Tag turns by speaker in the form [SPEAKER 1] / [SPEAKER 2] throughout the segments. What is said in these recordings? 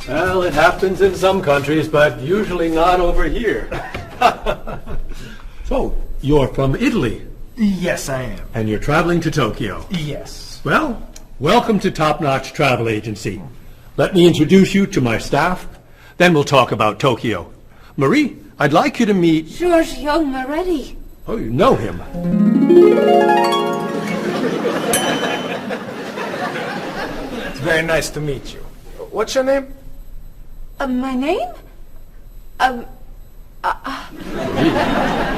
[SPEAKER 1] Well, it happens in some countries, but usually not over here. So, you're from Italy,
[SPEAKER 2] Yes, I am.
[SPEAKER 1] and you're traveling to Tokyo.
[SPEAKER 2] Yes.
[SPEAKER 1] Well, welcome to Top Notch Travel Agency. Let me introduce you to my staff, then we'll talk about Tokyo. Marie, I'd like you to meet...
[SPEAKER 3] Giorgio Moretti.
[SPEAKER 1] Oh, you know him.
[SPEAKER 2] It's very nice to meet you. What's your name?
[SPEAKER 3] My name?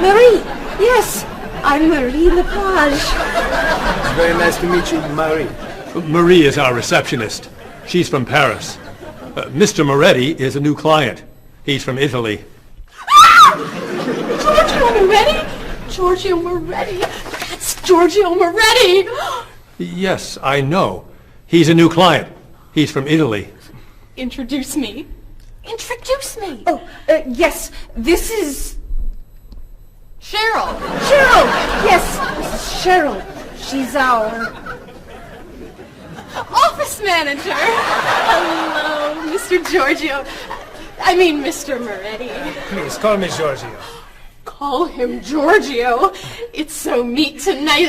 [SPEAKER 3] Marie. Yes, I'm Marie Lepage.
[SPEAKER 2] It's very nice to meet you, Marie.
[SPEAKER 1] Marie is our receptionist. She's from Paris. Mr. Moretti is a new client. He's from Italy.
[SPEAKER 3] Giorgio Moretti? Giorgio Moretti. That's Giorgio Moretti.
[SPEAKER 1] Yes, I know. He's a new client. He's from Italy.
[SPEAKER 3] Introduce me. Introduce me. Oh, yes. This is... Cheryl. Cheryl. Yes, Cheryl. She's our... office manager. Hello, Mr. Giorgio. I mean, Mr. Moretti.
[SPEAKER 2] Please, call me Giorgio.
[SPEAKER 3] Call him Giorgio. It's so neat tonight.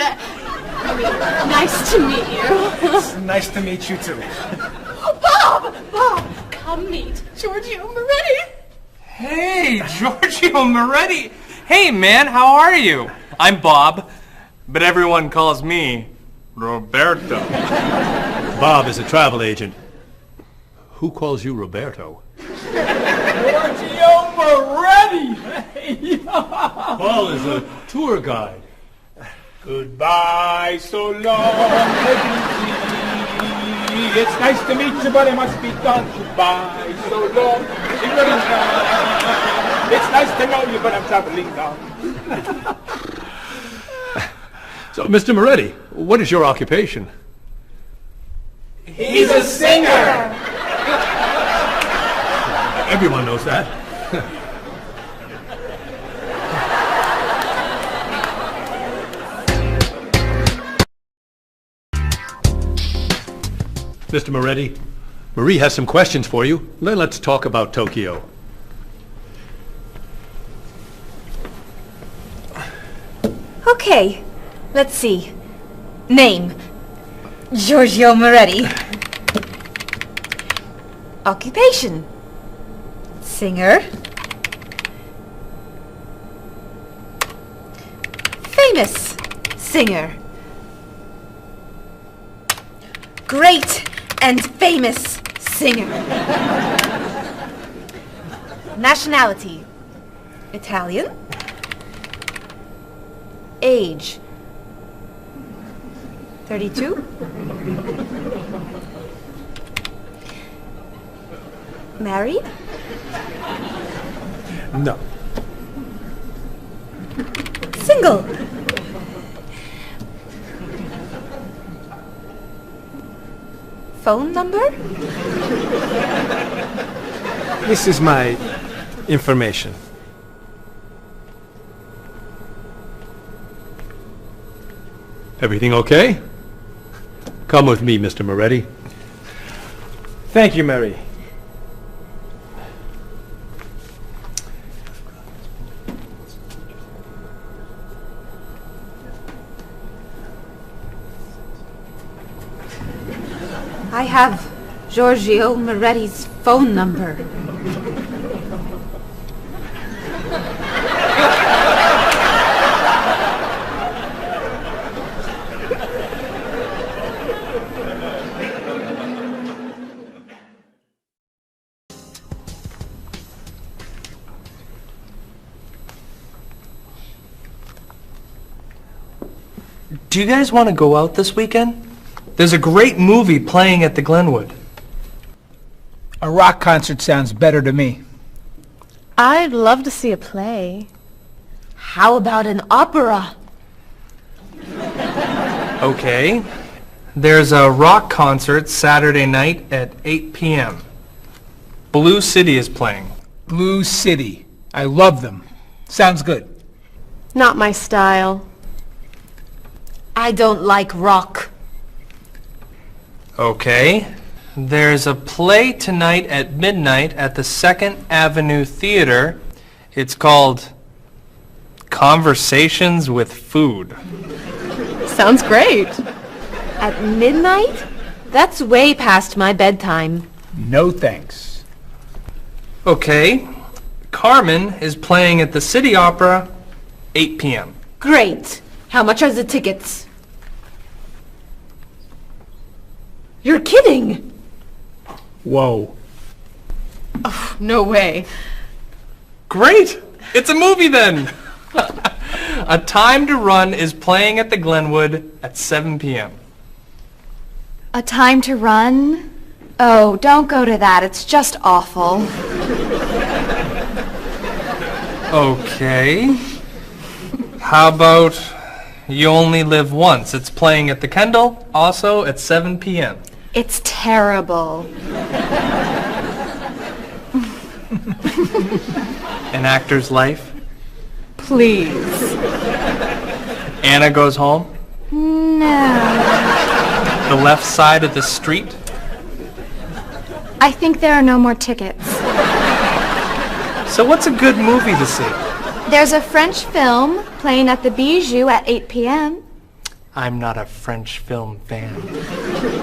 [SPEAKER 3] Nice to meet you.
[SPEAKER 2] It's nice to meet you, too.
[SPEAKER 3] Bob! Bob, come meet Giorgio Moretti.
[SPEAKER 4] Hey, Giorgio Moretti. Hey, man, how are you? I'm Bob, but everyone calls me Roberto.
[SPEAKER 1] Bob is a travel agent. Who calls you Roberto?
[SPEAKER 2] Giorgio Moretti!
[SPEAKER 1] Paul is a tour guide.
[SPEAKER 5] Goodbye, so long, it's nice to meet you, but I must be gone. Goodbye, so long, it's nice to know you, but I'm traveling now.
[SPEAKER 1] So, Mr. Moretti, what is your occupation?
[SPEAKER 5] He's a singer!
[SPEAKER 1] Everyone knows that. Mr. Moretti, Marie has some questions for you. Let's talk about Tokyo.
[SPEAKER 3] Okay, let's see. Name, Giorgio Moretti. Occupation, singer. Famous singer. Great and famous singer. Nationality, Italian. Age, 32. Married?
[SPEAKER 2] No.
[SPEAKER 3] Single? Phone number?
[SPEAKER 2] This is my information.
[SPEAKER 1] Everything okay? Come with me, Mr. Moretti.
[SPEAKER 2] Thank you, Mary.
[SPEAKER 3] I have Giorgio Moretti's phone number.
[SPEAKER 4] Do you guys want to go out this weekend? There's a great movie playing at the Glenwood.
[SPEAKER 5] A rock concert sounds better to me.
[SPEAKER 6] I'd love to see a play.
[SPEAKER 3] How about an opera?
[SPEAKER 4] Okay. There's a rock concert Saturday night at 8 p.m. Blue City is playing.
[SPEAKER 5] Blue City. I love them. Sounds good.
[SPEAKER 6] Not my style.
[SPEAKER 3] I don't like rock.
[SPEAKER 4] Okay. There's a play tonight at midnight at the 2nd Avenue Theater. It's called Conversations with Food.
[SPEAKER 6] Sounds great.
[SPEAKER 7] At midnight? That's way past my bedtime.
[SPEAKER 5] No thanks.
[SPEAKER 4] Okay. Carmen is playing at the City Opera, 8 p.m.
[SPEAKER 7] Great. How much are the tickets? You're kidding!
[SPEAKER 5] Whoa.
[SPEAKER 6] No way.
[SPEAKER 4] Great! It's a movie then! A Time to Run is playing at the Glenwood at 7 p.m.
[SPEAKER 8] A Time to Run? Oh, don't go to that. It's just awful.
[SPEAKER 4] Okay. How about You Only Live Once? It's playing at the Kendall, also at 7 p.m.
[SPEAKER 8] It's terrible.
[SPEAKER 4] An Actor's Life.
[SPEAKER 6] Please.
[SPEAKER 4] Anna Goes Home.
[SPEAKER 8] No.
[SPEAKER 4] The Left Side of the Street.
[SPEAKER 8] I think there are no more tickets.
[SPEAKER 4] So what's a good movie to see?
[SPEAKER 8] There's a French film playing at the Bijou at 8 p.m.
[SPEAKER 4] I'm not a French film fan.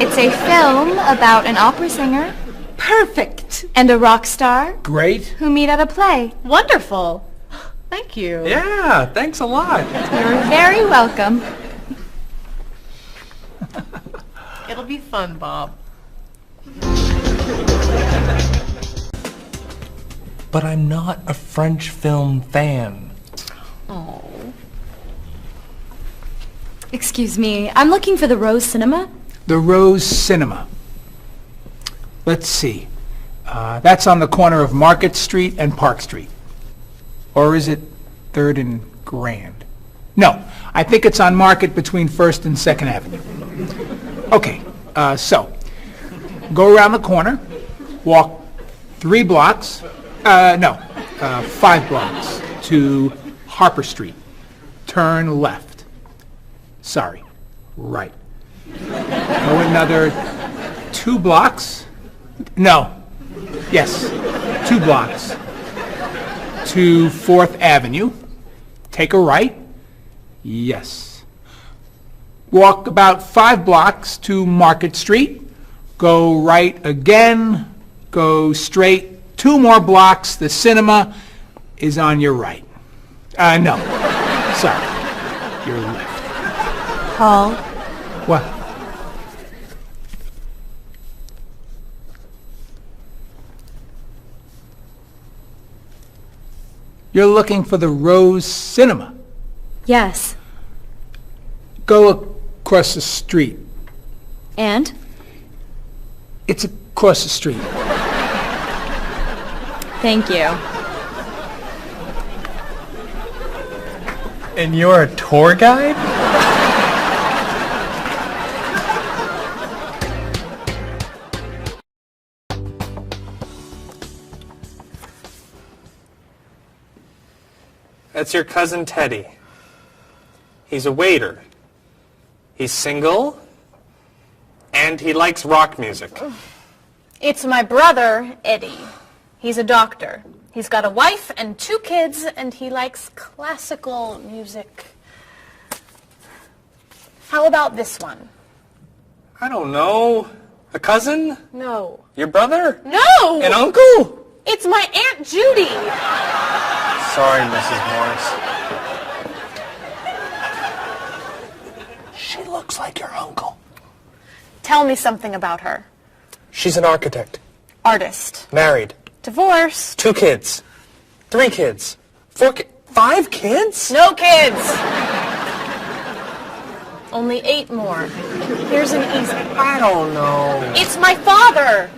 [SPEAKER 8] It's a film about an opera singer. Perfect. And a rock star
[SPEAKER 5] Great.
[SPEAKER 8] who meet at a play.
[SPEAKER 6] Wonderful. Thank you.
[SPEAKER 4] Yeah, thanks a lot.
[SPEAKER 8] You're very welcome.
[SPEAKER 6] It'll be fun, Bob.
[SPEAKER 4] But I'm not a French film fan.
[SPEAKER 8] Excuse me, I'm looking for the Rose Cinema.
[SPEAKER 5] The Rose Cinema. Let's see. That's on the corner of Market Street and Park Street. Or is it 3rd and Grand? No, I think it's on Market between 1st and 2nd Avenue. Okay, so go around the corner, walk 5 blocks to Harper Street. Turn left. Sorry, right. Go another 2 blocks. No. Yes, 2 blocks to 4th Avenue. Take a right. Yes. Walk about 5 blocks to Market Street. Go right again. Go straight 2 more blocks. The cinema is on your right. No. Sorry. Your left.
[SPEAKER 8] Paul,
[SPEAKER 5] What? You're looking for the Rose Cinema.
[SPEAKER 8] yes.
[SPEAKER 5] Go across the street.
[SPEAKER 8] And?
[SPEAKER 5] It's across the street.
[SPEAKER 8] Thank you.
[SPEAKER 4] And you're a tour guide? That's your cousin Teddy. He's a waiter. He's single, and he likes rock music.
[SPEAKER 9] It's my brother, Eddie. He's a doctor. He's got a wife and 2 kids, and he likes classical music. How about this one?
[SPEAKER 4] I don't know. A cousin?
[SPEAKER 9] No.
[SPEAKER 4] Your brother?
[SPEAKER 9] No!
[SPEAKER 4] An uncle?
[SPEAKER 9] It's my Aunt Judy.
[SPEAKER 4] Sorry, Mrs. Morris. She looks like your uncle.
[SPEAKER 9] Tell me something about her.
[SPEAKER 4] She's an architect.
[SPEAKER 9] Artist.
[SPEAKER 4] Married.
[SPEAKER 9] Divorced.
[SPEAKER 4] 2 kids. 3 kids. 5 kids?
[SPEAKER 9] No kids. Only 8 more. Here's an easy.
[SPEAKER 4] I don't know.
[SPEAKER 9] It's my father.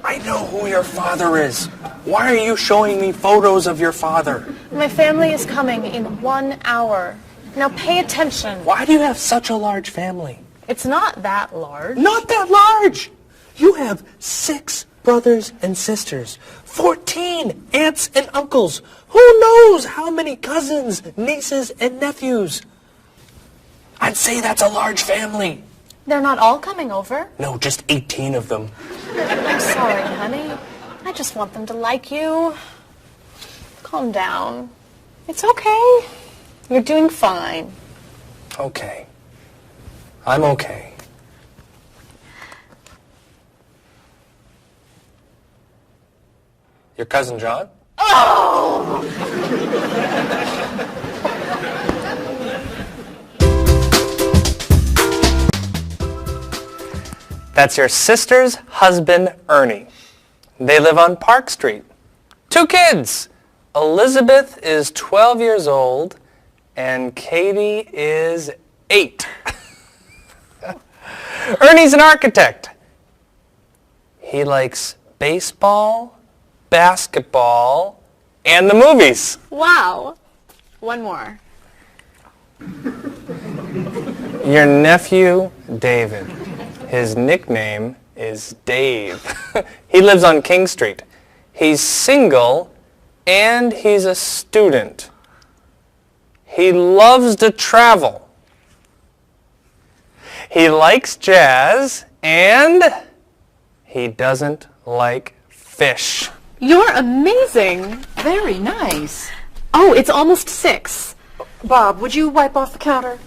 [SPEAKER 4] I know who your father is. Why are you showing me photos of your father?
[SPEAKER 9] My family is coming in 1 hour. Now pay attention.
[SPEAKER 4] Why do you have such a large family?
[SPEAKER 9] It's not that large.
[SPEAKER 4] Not that large. You have 6 brothers and sisters, 14 aunts and uncles. Who knows how many cousins, nieces, and nephews? I'd say that's a large family.
[SPEAKER 9] They're not all coming over.
[SPEAKER 4] No, just 18 of them.
[SPEAKER 9] I'm sorry, honey. I just want them to like you. Calm down. It's okay. You're doing fine.
[SPEAKER 4] Okay. I'm okay. Your cousin John? That's your sister's husband, Ernie. They live on Park Street. 2 kids. Elizabeth is 12 years old, and Katie is 8. Ernie's an architect. He likes baseball, basketball, and the movies.
[SPEAKER 9] Wow. One more.
[SPEAKER 4] Your nephew, David. His nickname is Dave. He lives on King Street. He's single, and he's a student. He loves to travel. He likes jazz, and he doesn't like fish.
[SPEAKER 3] You're amazing.
[SPEAKER 6] Very nice.
[SPEAKER 3] Oh, it's almost 6.
[SPEAKER 6] Bob, would you wipe off the counter?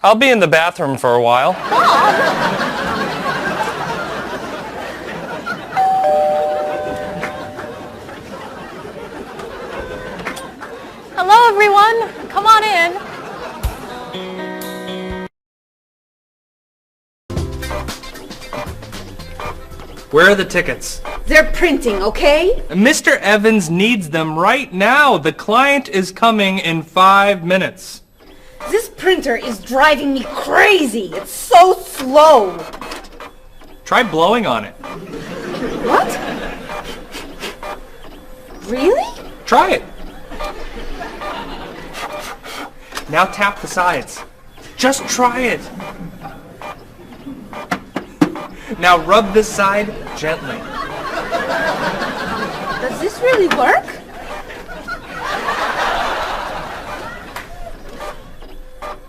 [SPEAKER 4] I'll be in the bathroom for a while.
[SPEAKER 9] Hello, everyone. Come on in.
[SPEAKER 4] Where are the tickets?
[SPEAKER 7] They're printing, okay?
[SPEAKER 4] Mr. Evans needs them right now. The client is coming in 5 minutes.
[SPEAKER 7] This printer is driving me crazy. It's so slow.
[SPEAKER 4] Try blowing on it.
[SPEAKER 7] What? Really?
[SPEAKER 4] Try it. Now tap the sides. Just try it. Now rub this side gently.
[SPEAKER 7] Does this really work?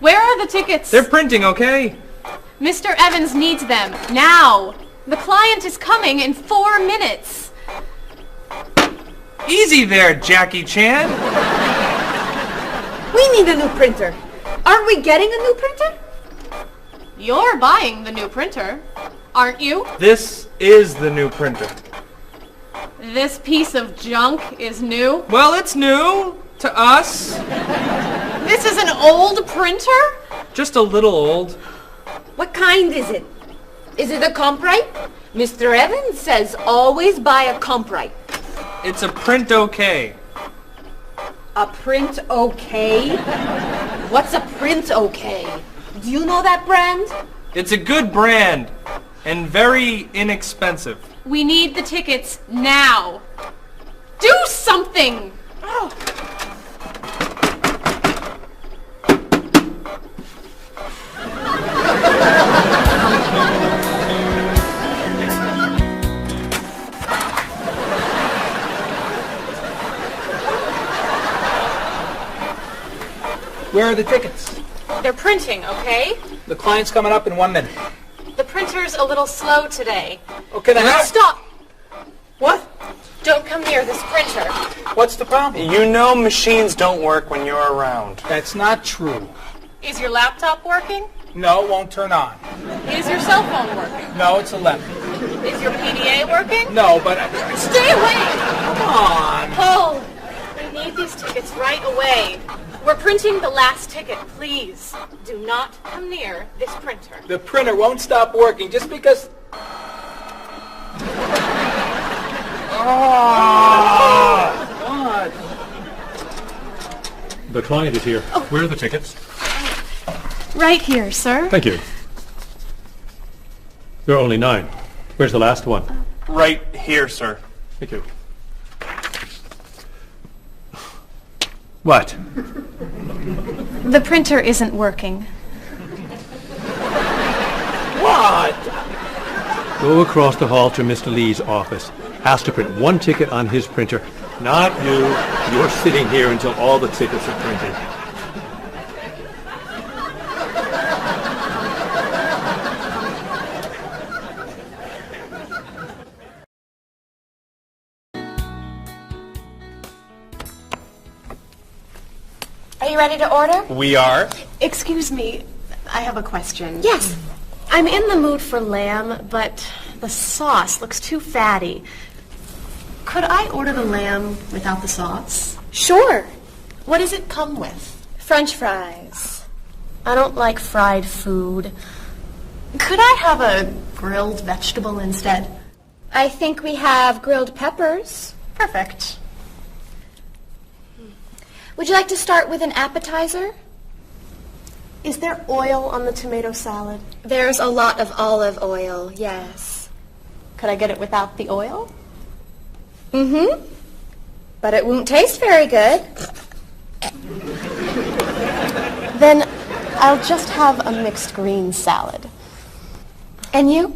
[SPEAKER 3] Where are the tickets?
[SPEAKER 4] They're printing, okay?
[SPEAKER 3] Mr. Evans needs them now. The client is coming in 4 minutes.
[SPEAKER 4] Easy there, Jackie Chan.
[SPEAKER 7] We need a new printer. Aren't we getting a new printer?
[SPEAKER 3] You're buying the new printer, aren't you?
[SPEAKER 4] This is the new printer.
[SPEAKER 3] This piece of junk is new.
[SPEAKER 4] Well, it's new to us.
[SPEAKER 3] This is an old printer?
[SPEAKER 4] Just a little old.
[SPEAKER 7] What kind is it? Is it a Comprite? Mr. Evans says always buy a Comprite.
[SPEAKER 4] It's a print okay.
[SPEAKER 7] A print okay? What's a print okay? Do you know that brand?
[SPEAKER 4] It's a good brand and very inexpensive.
[SPEAKER 3] We need the tickets now. Do something! Oh.
[SPEAKER 5] Where are the tickets?
[SPEAKER 9] They're printing, okay?
[SPEAKER 5] The client's coming up in 1 minute.
[SPEAKER 9] The printer's a little slow today.
[SPEAKER 5] Okay, then
[SPEAKER 9] Stop!
[SPEAKER 5] What?
[SPEAKER 9] Don't come near this printer.
[SPEAKER 5] What's the problem?
[SPEAKER 4] You know machines don't work when you're around.
[SPEAKER 5] That's not true.
[SPEAKER 9] Is your laptop working?
[SPEAKER 5] No, it won't turn on.
[SPEAKER 9] Is your cell phone working?
[SPEAKER 5] No, it's 11.
[SPEAKER 9] Is your PDA working?
[SPEAKER 5] No, but...
[SPEAKER 9] Stay away!
[SPEAKER 5] Come on!
[SPEAKER 9] Paul, we need these tickets right away. We're printing the last ticket, please. Do not come near this printer.
[SPEAKER 5] The printer won't stop working just because... God.
[SPEAKER 1] The client is here. Where are the tickets?
[SPEAKER 3] Right here, sir.
[SPEAKER 1] Thank you. There are only 9. Where's the last one?
[SPEAKER 4] Right here, sir.
[SPEAKER 1] Thank you. What?
[SPEAKER 9] The printer isn't working.
[SPEAKER 2] What?
[SPEAKER 1] Go across the hall to Mr. Lee's office. Ask to print one ticket on his printer. Not you. You're sitting here until all the tickets are printed.
[SPEAKER 8] Are you ready to order?
[SPEAKER 2] We are.
[SPEAKER 3] Excuse me, I have a question.
[SPEAKER 8] Yes.
[SPEAKER 3] I'm in the mood for lamb, but the sauce looks too fatty. Could I order the lamb without the sauce?
[SPEAKER 8] Sure.
[SPEAKER 3] What does it come with?
[SPEAKER 8] French fries.
[SPEAKER 3] I don't like fried food. Could I have a grilled vegetable instead?
[SPEAKER 8] I think we have grilled peppers.
[SPEAKER 3] Perfect.
[SPEAKER 8] Would you like to start with an appetizer?
[SPEAKER 3] Is there oil on the tomato salad?
[SPEAKER 8] There's a lot of olive oil, yes.
[SPEAKER 3] Could I get it without the oil?
[SPEAKER 8] Mm-hmm. But it won't taste very good.
[SPEAKER 3] Then I'll just have a mixed green salad.
[SPEAKER 8] And you?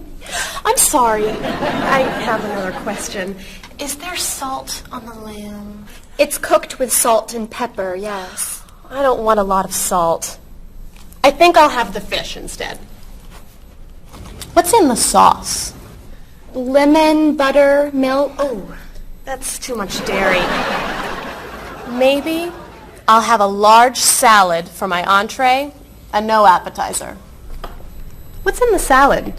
[SPEAKER 3] I'm sorry. I have another question. Is there salt on the lamb?
[SPEAKER 8] It's cooked with salt and pepper, yes.
[SPEAKER 3] I don't want a lot of salt. I think I'll have the fish instead. What's in the sauce?
[SPEAKER 8] Lemon, butter, milk.
[SPEAKER 3] Oh, that's too much dairy. Maybe I'll have a large salad for my entree and no appetizer. What's in the salad?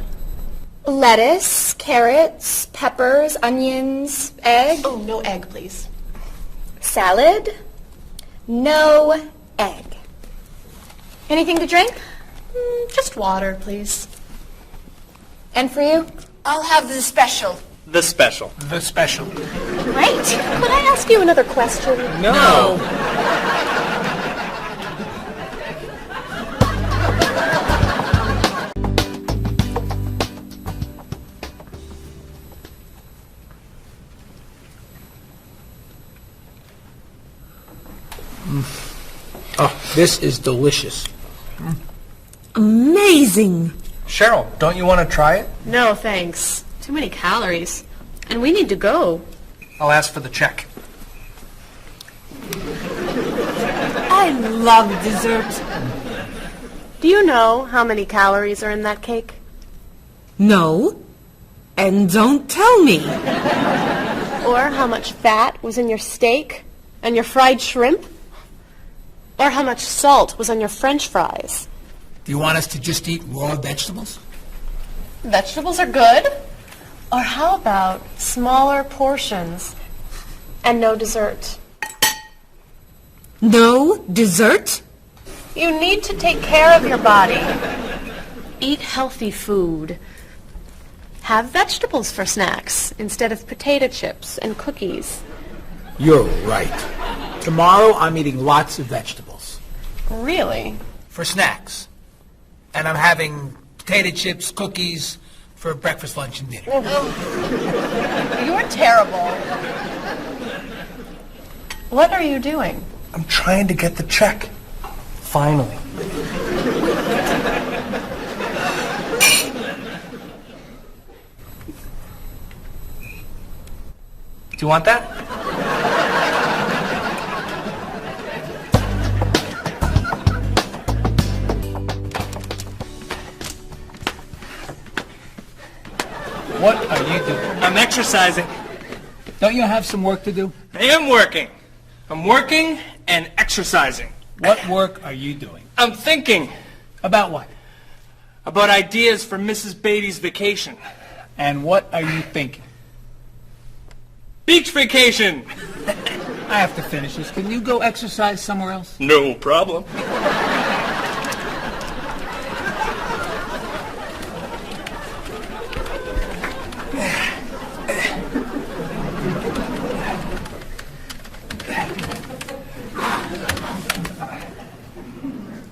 [SPEAKER 8] Lettuce, carrots, peppers, onions, egg.
[SPEAKER 3] Oh, no egg, please.
[SPEAKER 8] Salad, no egg. Anything to drink?
[SPEAKER 3] Just water, please.
[SPEAKER 8] And for you?
[SPEAKER 7] I'll have the special.
[SPEAKER 2] The special.
[SPEAKER 5] The special.
[SPEAKER 8] Great.
[SPEAKER 3] Could I ask you another question?
[SPEAKER 2] No.
[SPEAKER 5] Oh, this is delicious.
[SPEAKER 7] Amazing.
[SPEAKER 2] Cheryl, don't you want to try it?
[SPEAKER 3] No, thanks. Too many calories. And we need to go.
[SPEAKER 2] I'll ask for the check.
[SPEAKER 7] I love dessert.
[SPEAKER 3] Do you know how many calories are in that cake?
[SPEAKER 7] No. And don't tell me.
[SPEAKER 3] Or how much fat was in your steak and your fried shrimp? Or how much salt was on your French fries?
[SPEAKER 5] Do you want us to just eat raw vegetables?
[SPEAKER 3] Vegetables are good. Or how about smaller portions and no dessert?
[SPEAKER 7] No dessert?
[SPEAKER 3] You need to take care of your body. Eat healthy food. Have vegetables for snacks instead of potato chips and cookies.
[SPEAKER 5] You're right. Tomorrow I'm eating lots of vegetables.
[SPEAKER 3] Really?
[SPEAKER 5] For snacks. And I'm having potato chips, cookies for breakfast, lunch, and dinner.
[SPEAKER 3] You're terrible. What are you doing?
[SPEAKER 2] I'm trying to get the check. Finally. Do you want that?
[SPEAKER 5] What are you doing?
[SPEAKER 2] I'm exercising.
[SPEAKER 5] Don't you have some work to do?
[SPEAKER 2] I am working. I'm working and exercising.
[SPEAKER 5] What work are you doing?
[SPEAKER 2] I'm thinking
[SPEAKER 5] About what?
[SPEAKER 2] about ideas for Mrs. Beatty's vacation.
[SPEAKER 5] And what are you thinking?
[SPEAKER 2] Beach vacation!
[SPEAKER 5] I have to finish this. Can you go exercise somewhere else?
[SPEAKER 2] No problem.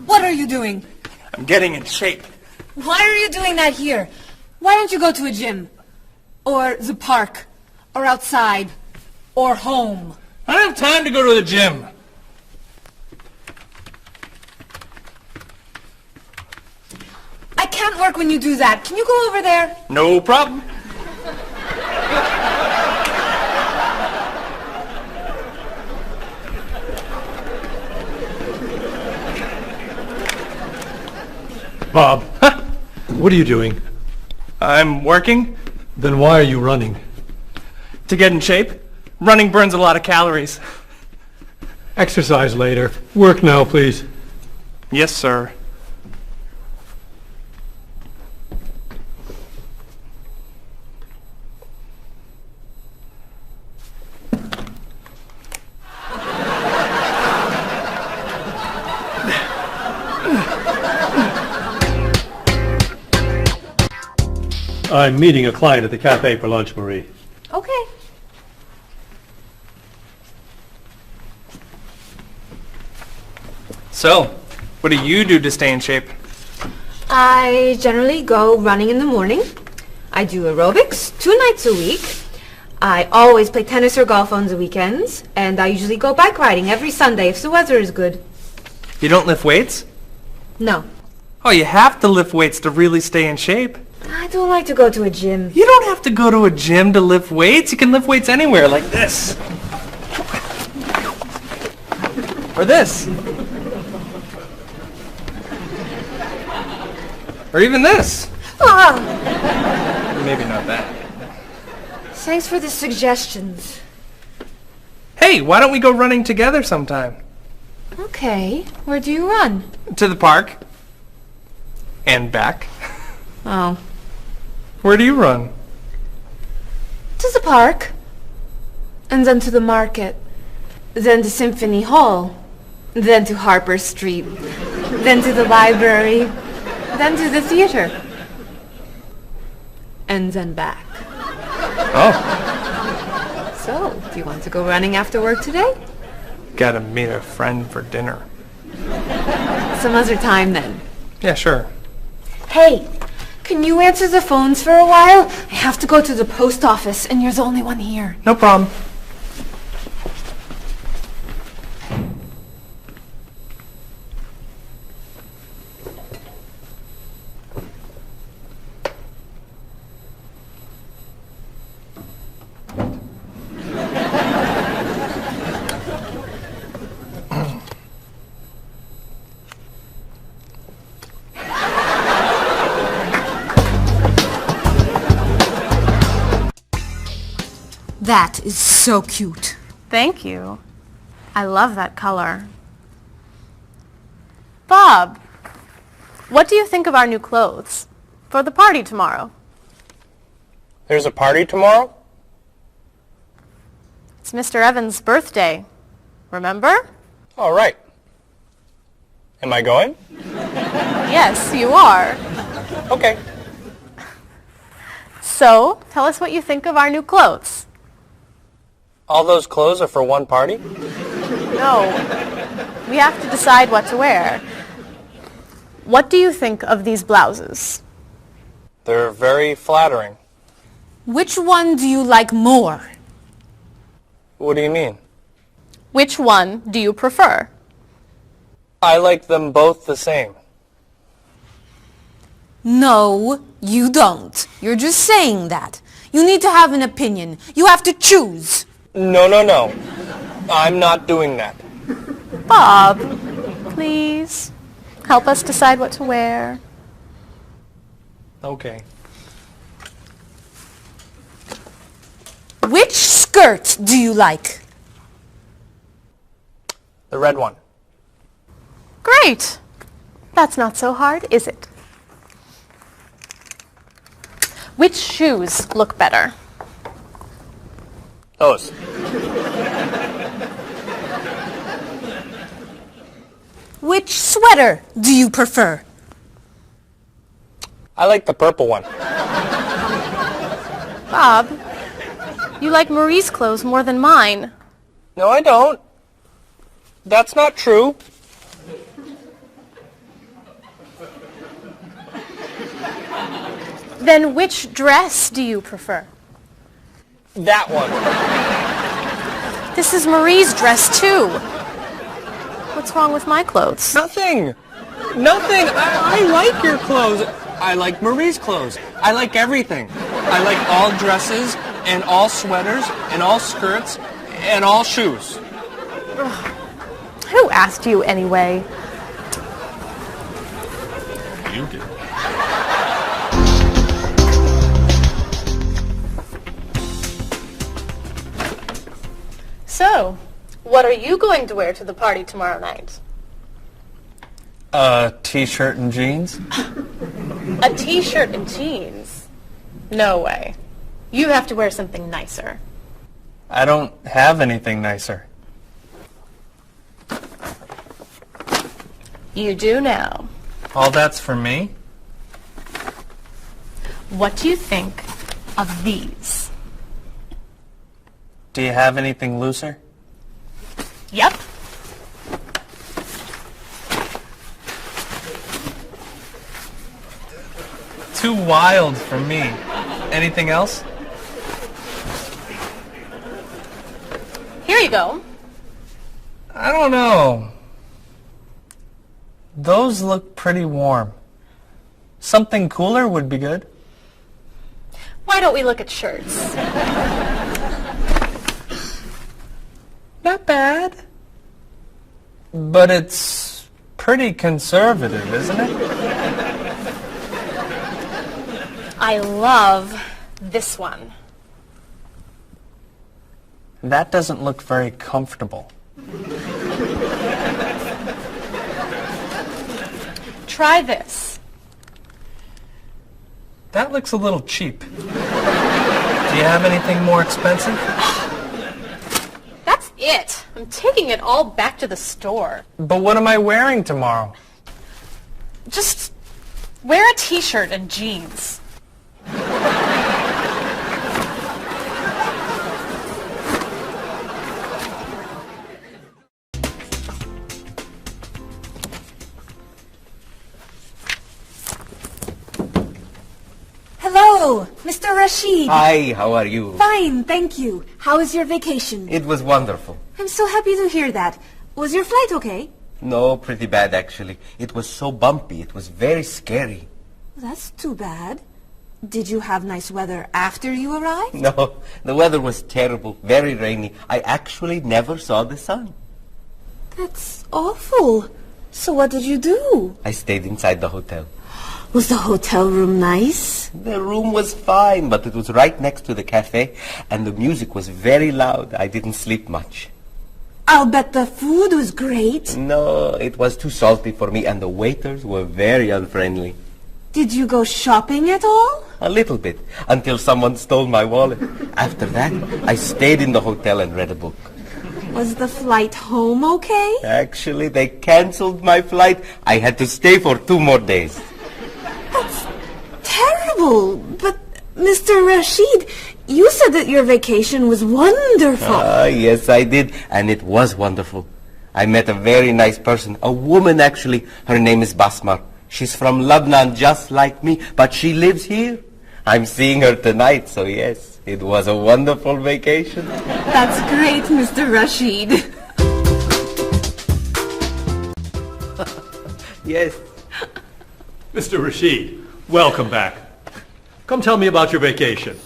[SPEAKER 7] What are you doing?
[SPEAKER 2] I'm getting in shape.
[SPEAKER 7] Why are you doing that here? Why don't you go to a gym? Or the park? Or outside? Or home?
[SPEAKER 2] I don't have time to go to the gym.
[SPEAKER 7] work when you do that. Can you go over there?
[SPEAKER 4] No problem.
[SPEAKER 1] Bob, what are you doing?
[SPEAKER 4] I'm working
[SPEAKER 1] Then why are you running?
[SPEAKER 4] to get in shape. Running burns a lot of calories.
[SPEAKER 1] Exercise later. Work now, please.
[SPEAKER 4] Yes, sir.
[SPEAKER 1] I'm meeting a client at the cafe for lunch, Marie.
[SPEAKER 7] Okay.
[SPEAKER 4] So, what do you do to stay in shape?
[SPEAKER 7] I generally go running in the morning. I do aerobics 2 nights a week. I always play tennis or golf on the weekends. And I usually go bike riding every Sunday if the weather is good.
[SPEAKER 4] You don't lift weights?
[SPEAKER 7] No.
[SPEAKER 4] Oh, you have to lift weights to really stay in shape.
[SPEAKER 7] I don't like to go to a gym.
[SPEAKER 4] You don't have to go to a gym to lift weights. You can lift weights anywhere, like this. Or this. Or even this.
[SPEAKER 7] Ah,
[SPEAKER 4] Maybe not that.
[SPEAKER 7] thanks for the suggestions.
[SPEAKER 4] Hey, why don't we go running together sometime?
[SPEAKER 7] Okay. Where do you run?
[SPEAKER 4] To the park. And back.
[SPEAKER 7] Oh.
[SPEAKER 4] Where do you run?
[SPEAKER 7] To the park. And then to the market. Then to Symphony Hall. Then to Harper Street. Then to the library. Then to the theater. And then back.
[SPEAKER 4] Oh,
[SPEAKER 7] So, do you want to go running after work today?
[SPEAKER 4] gotta meet a friend for dinner.
[SPEAKER 7] Some other time then.
[SPEAKER 4] Yeah, sure.
[SPEAKER 7] Hey, can you answer the phones for a while? I have to go to the post office and you're the only one here.
[SPEAKER 4] No problem.
[SPEAKER 7] That is so cute.
[SPEAKER 3] Thank you. I love that color. Bob, what do you think of our new clothes for the party tomorrow?
[SPEAKER 4] There's a party tomorrow?
[SPEAKER 3] It's Mr. Evans' birthday. Remember?
[SPEAKER 4] All right. Am I going?
[SPEAKER 3] Yes, you are.
[SPEAKER 4] Okay.
[SPEAKER 3] So, tell us what you think of our new clothes.
[SPEAKER 4] All those clothes are for one party?
[SPEAKER 3] No. We have to decide what to wear. What do you think of these blouses?
[SPEAKER 4] They're very flattering.
[SPEAKER 7] Which one do you like more?
[SPEAKER 4] What do you mean?
[SPEAKER 3] Which one do you prefer?
[SPEAKER 4] I like them both the same.
[SPEAKER 7] No, you don't. You're just saying that. You need to have an opinion. You have to choose.
[SPEAKER 4] No, no, no. I'm not doing that.
[SPEAKER 3] Bob, please help us decide what to wear.
[SPEAKER 4] Okay.
[SPEAKER 7] Which skirt do you like?
[SPEAKER 4] The red one.
[SPEAKER 3] Great. That's not so hard, is it? Which shoes look better?
[SPEAKER 4] Those.
[SPEAKER 7] Which sweater do you prefer?
[SPEAKER 4] I like the purple one.
[SPEAKER 3] Bob, you like Marie's clothes more than mine.
[SPEAKER 4] No, I don't. That's not true.
[SPEAKER 3] Then which dress do you prefer?
[SPEAKER 4] That one.
[SPEAKER 3] This is Marie's dress too. What's wrong with my clothes?
[SPEAKER 4] Nothing. Nothing. I like your clothes. I like Marie's clothes. I like everything. I like all dresses and all sweaters and all skirts and all shoes.
[SPEAKER 9] Who asked you anyway?
[SPEAKER 1] You did.
[SPEAKER 9] So, what are you going to wear to the party tomorrow night?
[SPEAKER 4] A t-shirt and jeans?
[SPEAKER 9] A t-shirt and jeans? No way. You have to wear something nicer.
[SPEAKER 4] I don't have anything nicer.
[SPEAKER 9] You do now.
[SPEAKER 4] All that's for me?
[SPEAKER 9] What do you think of these?
[SPEAKER 4] Do you have anything looser?
[SPEAKER 9] Yep.
[SPEAKER 4] Too wild for me. Anything else?
[SPEAKER 9] Here you go.
[SPEAKER 4] I don't know. Those look pretty warm. Something cooler would be good.
[SPEAKER 9] Why don't we look at shirts?
[SPEAKER 4] Not bad. But it's pretty conservative, isn't it?
[SPEAKER 9] I love this one.
[SPEAKER 4] That doesn't look very comfortable.
[SPEAKER 9] Try this.
[SPEAKER 4] That looks a little cheap. Do you have anything more expensive?
[SPEAKER 9] That's it. I'm taking it all back to the store.
[SPEAKER 4] But what am I wearing tomorrow?
[SPEAKER 9] Just wear a t-shirt and jeans.
[SPEAKER 6] Hello, Mr. Rashid.
[SPEAKER 10] Hi, how are you?
[SPEAKER 6] Fine, thank you. How was your vacation?
[SPEAKER 10] It was wonderful.
[SPEAKER 6] I'm so happy to hear that. Was your flight okay?
[SPEAKER 10] No, pretty bad actually. It was so bumpy. It was very scary.
[SPEAKER 6] That's too bad. Did you have nice weather after you arrived?
[SPEAKER 10] No, the weather was terrible, very rainy. I actually never saw the sun.
[SPEAKER 6] That's awful. So what did you do?
[SPEAKER 10] I stayed inside the hotel.
[SPEAKER 6] Was the hotel room nice?
[SPEAKER 10] The room was fine, but it was right next to the cafe, and the music was very loud. I didn't sleep much.
[SPEAKER 6] I'll bet the food was great.
[SPEAKER 10] No, it was too salty for me, and the waiters were very unfriendly.
[SPEAKER 6] Did you go shopping at all?
[SPEAKER 10] A little bit, until someone stole my wallet. After that, I stayed in the hotel and read a book.
[SPEAKER 6] Was the flight home okay?
[SPEAKER 10] Actually, they canceled my flight. I had to stay for 2 more days.
[SPEAKER 6] That's terrible. But, Mr. Rashid, you said that your vacation was wonderful.
[SPEAKER 10] Yes, I did. And it was wonderful. I met a very nice person. A woman, actually. Her name is Basmar. She's from Lebanon, just like me. But she lives here. I'm seeing her tonight, so yes. It was a wonderful vacation.
[SPEAKER 6] That's great, Mr. Rashid.
[SPEAKER 10] Yes.
[SPEAKER 1] Mr. Rashid, welcome back. Come tell me about your vacation.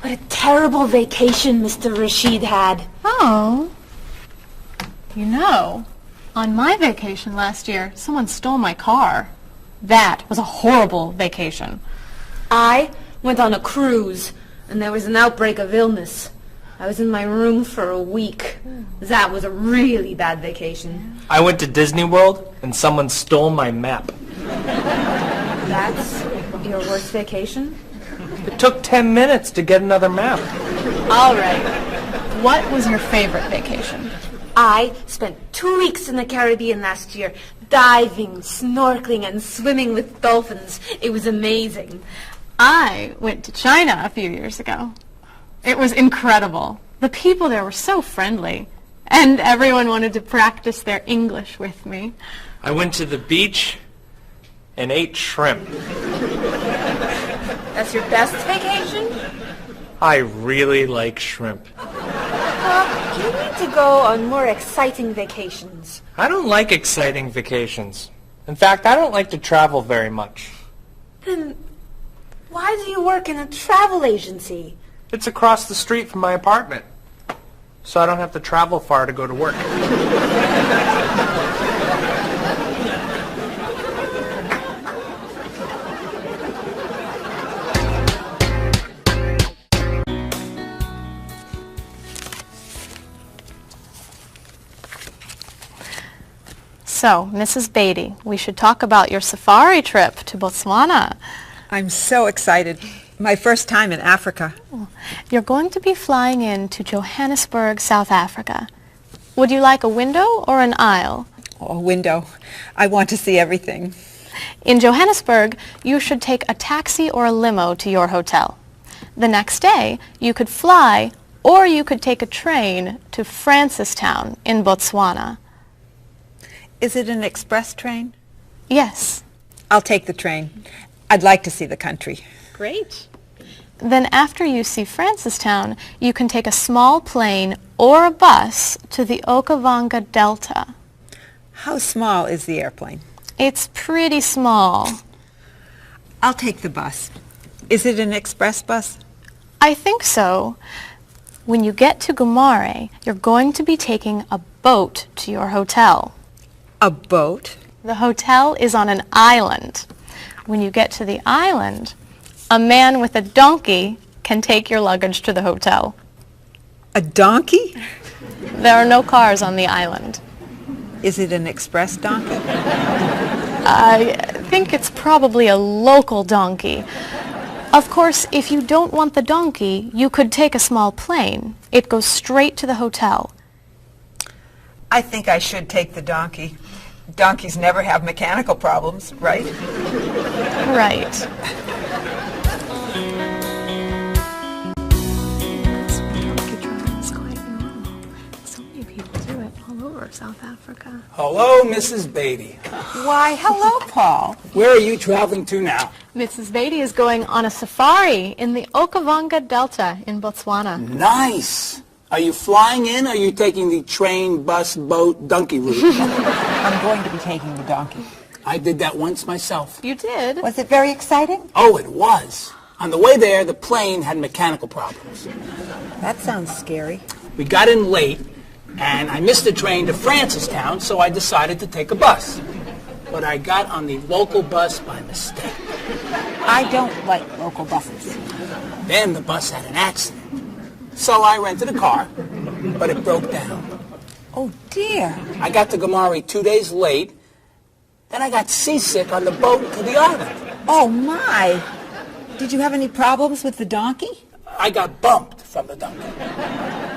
[SPEAKER 6] What a terrible vacation Mr. Rashid had.
[SPEAKER 9] Oh. You know, on my vacation last year, someone stole my car. That was a horrible vacation.
[SPEAKER 6] I went on a cruise, and there was an outbreak of illness. I was in my room for a week. That was a really bad vacation.
[SPEAKER 4] I went to Disney World and someone stole my map.
[SPEAKER 6] That's your worst vacation?
[SPEAKER 4] It took 10 minutes to get another map.
[SPEAKER 9] All right. What was your favorite vacation?
[SPEAKER 6] I spent 2 weeks in the Caribbean last year, diving, snorkeling, and swimming with dolphins. It was amazing.
[SPEAKER 9] I went to China a few years ago. It was incredible. The people there were so friendly, and everyone wanted to practice their English with me.
[SPEAKER 4] I went to the beach and ate shrimp.
[SPEAKER 6] That's your best vacation?
[SPEAKER 4] I really like shrimp.
[SPEAKER 6] You need to go on more exciting vacations.
[SPEAKER 4] I don't like exciting vacations. In fact, I don't like to travel very much.
[SPEAKER 6] Then why do you work in a travel agency?
[SPEAKER 4] It's across the street from my apartment, so I don't have to travel far to go to work.
[SPEAKER 9] So, Mrs. Beatty, we should talk about your safari trip to Botswana.
[SPEAKER 11] I'm so excited. My first time in Africa.
[SPEAKER 9] You're going to be flying in to Johannesburg, South Africa. Would you like a window or an aisle?
[SPEAKER 11] Oh, a window. I want to see everything.
[SPEAKER 9] In Johannesburg, you should take a taxi or a limo to your hotel. The next day, you could fly or you could take a train to Francistown in Botswana.
[SPEAKER 11] Is it an express train?
[SPEAKER 9] Yes.
[SPEAKER 11] I'll take the train. I'd like to see the country.
[SPEAKER 9] Great. Then after you see Francistown, you can take a small plane or a bus to the Okavango Delta.
[SPEAKER 11] How small is the airplane?
[SPEAKER 9] It's pretty small.
[SPEAKER 11] I'll take the bus. Is it an express bus?
[SPEAKER 9] I think so. When you get to Gumare, you're going to be taking a boat to your hotel.
[SPEAKER 11] A boat?
[SPEAKER 9] The hotel is on an island. When you get to the island, a man with a donkey can take your luggage to the hotel.
[SPEAKER 11] A donkey?
[SPEAKER 9] There are no cars on the island.
[SPEAKER 11] Is it an express donkey?
[SPEAKER 9] I think it's probably a local donkey. Of course, if you don't want the donkey, you could take a small plane. It goes straight to the hotel.
[SPEAKER 11] I think I should take the donkey. Donkeys never have mechanical problems, right?
[SPEAKER 9] Right. So many people do it all over South Africa.
[SPEAKER 5] Hello, Mrs. Beatty.
[SPEAKER 11] Why, hello, Paul.
[SPEAKER 5] Where are you traveling to now?
[SPEAKER 9] Mrs. Beatty is going on a safari in the Okavango Delta in Botswana.
[SPEAKER 5] Nice. Are you flying in, or are you taking the train, bus, boat, donkey route?
[SPEAKER 11] I'm going to be taking the donkey.
[SPEAKER 5] I did that once myself.
[SPEAKER 9] You did?
[SPEAKER 11] Was it very exciting?
[SPEAKER 5] Oh, it was. On the way there, the plane had mechanical problems.
[SPEAKER 11] That sounds scary.
[SPEAKER 5] We got in late, and I missed the train to Francistown, so I decided to take a bus. But I got on the local bus by mistake.
[SPEAKER 11] I don't like local buses.
[SPEAKER 5] Then the bus had an accident. So I rented a car, but it broke down.
[SPEAKER 11] Oh, dear.
[SPEAKER 5] I got to Gumare 2 days late. Then I got seasick on the boat to the island.
[SPEAKER 11] Oh, my. Did you have any problems with the donkey?
[SPEAKER 5] I got bumped from the donkey.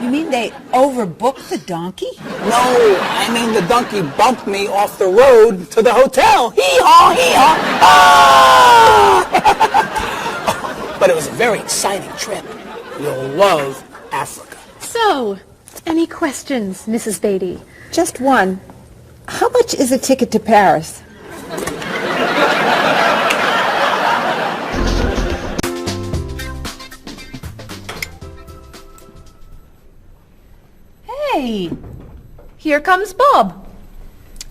[SPEAKER 11] You mean they overbooked the donkey?
[SPEAKER 5] No, I mean the donkey bumped me off the road to the hotel. Hee-haw, hee-haw. Ah! But it was a very exciting trip. You'll love Africa.
[SPEAKER 3] So, any questions, Mrs. Beatty?
[SPEAKER 11] Just one. How much is a ticket to Paris?
[SPEAKER 6] Hey, here comes Bob.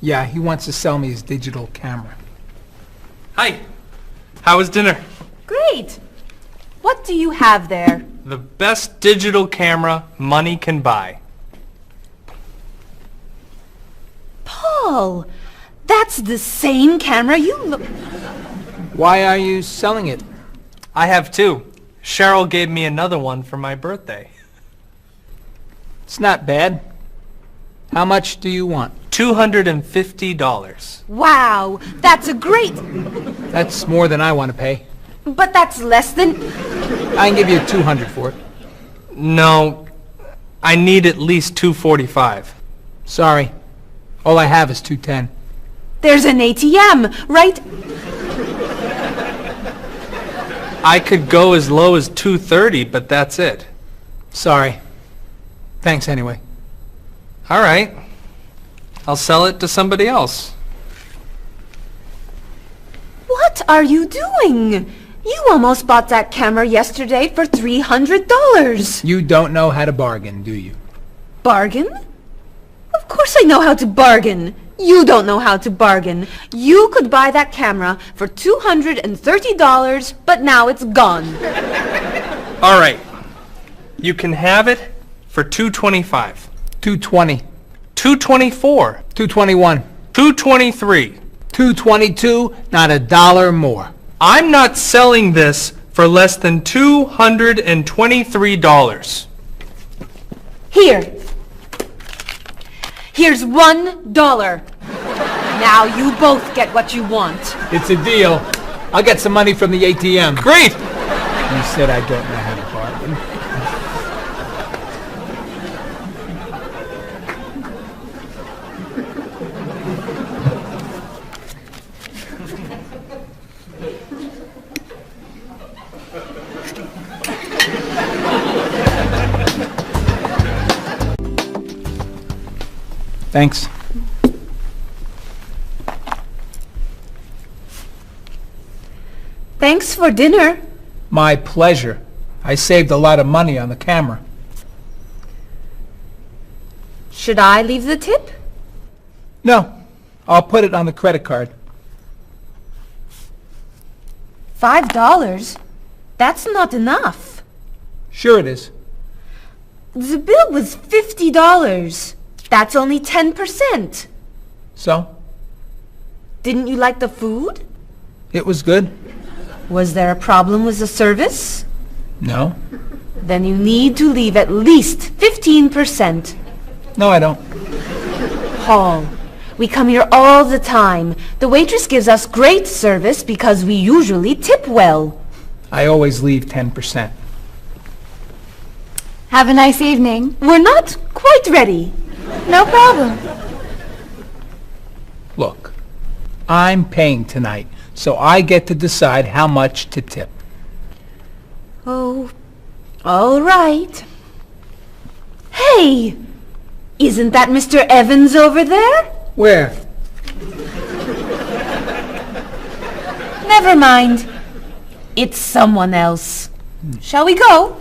[SPEAKER 5] Yeah, he wants to sell me his digital camera.
[SPEAKER 4] Hi. How was dinner?
[SPEAKER 6] Great. What do you have there?
[SPEAKER 4] The best digital camera money can buy.
[SPEAKER 6] Paul, that's the same camera you look...
[SPEAKER 5] Why are you selling it?
[SPEAKER 4] I have two. Cheryl gave me another one for my birthday.
[SPEAKER 5] It's not bad. How much do you want?
[SPEAKER 4] $250.
[SPEAKER 6] Wow, that's a great...
[SPEAKER 5] That's more than I want to pay.
[SPEAKER 6] But that's less than...
[SPEAKER 5] I can give you $200 for it.
[SPEAKER 4] No, I need at least $245.
[SPEAKER 5] Sorry. All I have is $210.
[SPEAKER 6] There's an ATM, right?
[SPEAKER 4] I could go as low as $230, but that's it.
[SPEAKER 5] Sorry. Thanks anyway.
[SPEAKER 4] All right. I'll sell it to somebody else.
[SPEAKER 6] What are you doing? You almost bought that camera yesterday for $300.
[SPEAKER 5] You don't know how to bargain, do you?
[SPEAKER 6] Bargain? Of course I know how to bargain. You don't know how to bargain. You could buy that camera for $230, but now it's gone.
[SPEAKER 4] All right. You can have it for $225.
[SPEAKER 5] $220.
[SPEAKER 4] $224.
[SPEAKER 5] $221.
[SPEAKER 4] $223.
[SPEAKER 5] $222, not a dollar more.
[SPEAKER 4] I'm not selling this for less than $223.
[SPEAKER 6] Here. Here's $1. Now you both get what you want.
[SPEAKER 5] It's a deal. I'll get some money from the ATM.
[SPEAKER 4] Great!
[SPEAKER 5] You said I don't know how to bargain. Thanks.
[SPEAKER 6] Thanks for dinner.
[SPEAKER 5] My pleasure. I saved a lot of money on the camera.
[SPEAKER 6] Should I leave the tip?
[SPEAKER 5] No, I'll put it on the credit card.
[SPEAKER 6] $5? That's not enough.
[SPEAKER 5] Sure it is.
[SPEAKER 6] The bill was $50. That's only 10%.
[SPEAKER 5] So?
[SPEAKER 6] Didn't you like the food?
[SPEAKER 5] It was good.
[SPEAKER 6] Was there a problem with the service?
[SPEAKER 5] No.
[SPEAKER 6] Then you need to leave at least 15%.
[SPEAKER 5] No, I don't.
[SPEAKER 6] Paul, we come here all the time. The waitress gives us great service because we usually tip well.
[SPEAKER 5] I always leave 10%.
[SPEAKER 8] Have a nice evening.
[SPEAKER 6] We're not quite ready.
[SPEAKER 8] No problem.
[SPEAKER 5] Look, I'm paying tonight, so I get to decide how much to tip.
[SPEAKER 6] Oh, all right. Hey! Isn't that Mr. Evans over there?
[SPEAKER 5] Where?
[SPEAKER 6] Never mind. It's someone else. Shall we go?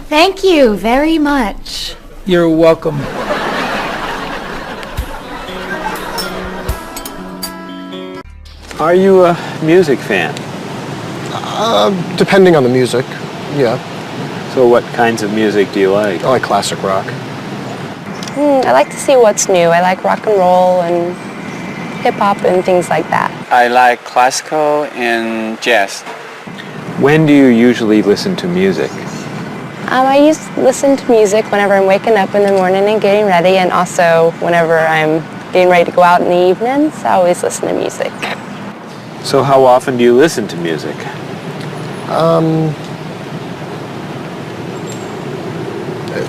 [SPEAKER 8] Thank you very much.
[SPEAKER 5] You're welcome.
[SPEAKER 12] Are you a music fan?
[SPEAKER 13] Depending on the music, yeah.
[SPEAKER 12] So what kinds of music do you like?
[SPEAKER 13] I like classic rock.
[SPEAKER 14] I like to see what's new. I like rock and roll and hip-hop and things like that.
[SPEAKER 15] I like classical and jazz.
[SPEAKER 12] When do you usually listen to music?
[SPEAKER 14] I used to listen to music whenever I'm waking up in the morning and getting ready, and also whenever I'm getting ready to go out in the evenings. I always listen to music.
[SPEAKER 12] So how often do you listen to music?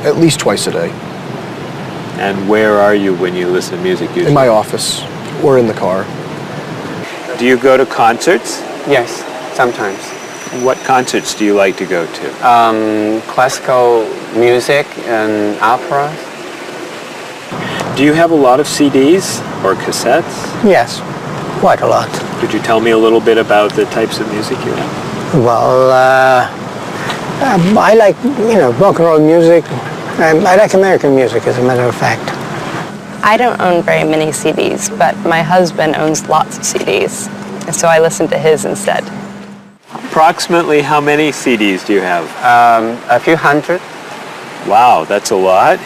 [SPEAKER 13] At least twice a day.
[SPEAKER 12] And where are you when you listen to music usually?
[SPEAKER 13] In my office or in the car.
[SPEAKER 12] Do you go to concerts?
[SPEAKER 15] Yes, sometimes.
[SPEAKER 12] What concerts do you like to go to?
[SPEAKER 15] Classical music and operas.
[SPEAKER 12] Do you have a lot of CDs or cassettes?
[SPEAKER 16] Yes, quite a lot.
[SPEAKER 12] Could you tell me a little bit about the types of music you have?
[SPEAKER 16] Well, I like, rock and roll music. I like American music, as a matter of fact.
[SPEAKER 14] I don't own very many CDs, but my husband owns lots of CDs, and so I listen to his instead.
[SPEAKER 12] Approximately how many CDs do you have?
[SPEAKER 15] A few hundred.
[SPEAKER 12] Wow, that's a lot.